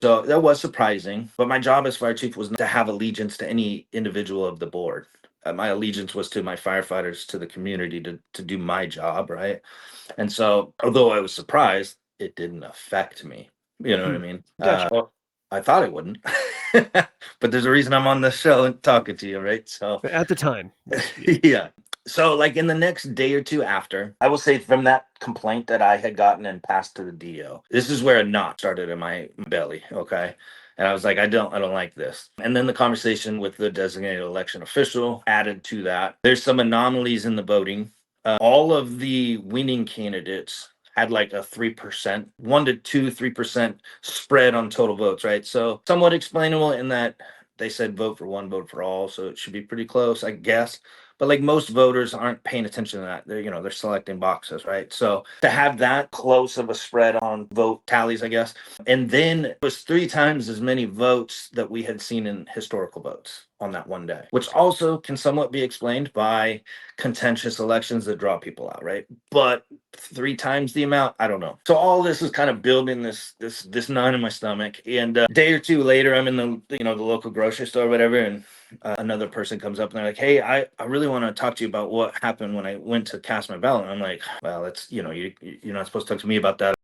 So that was surprising. But my job as fire chief was not to have allegiance to any individual of the board. My allegiance was to my firefighters, to the community, to do my job, right? And so, although I was surprised, it didn't affect me. You know what I Hmm. mean? Gotcha. Well, I thought it wouldn't, but there's a reason I'm on the show and talking to you, right? So, At the time, yeah. yeah. So, like in the next day or two after, I will say from that complaint that I had gotten and passed to the DO, this is where a knot started in my belly. Okay. And I was like, I don't like this. And then the conversation with the designated election official added to that. There's some anomalies in the voting. All of the winning candidates had like a 3%, 1 to 2, 3% spread on total votes, right? So somewhat explainable in that they said vote for one, vote for all. So it should be pretty close, I guess. But like most voters aren't paying attention to that. They're selecting boxes, right? So to have that close of a spread on vote tallies, I guess. And then it was 3 times as many votes that we had seen in historical votes on that one day, which also can somewhat be explained by contentious elections that draw people out, right? But 3 times the amount, I don't know. So all this is kind of building this knot in my stomach. And a day or two later, I'm in the local grocery store or whatever, and another person comes up and they're like, "Hey, I really want to talk to you about what happened when I went to cast my ballot." And I'm like, "Well, you're not supposed to talk to me about that.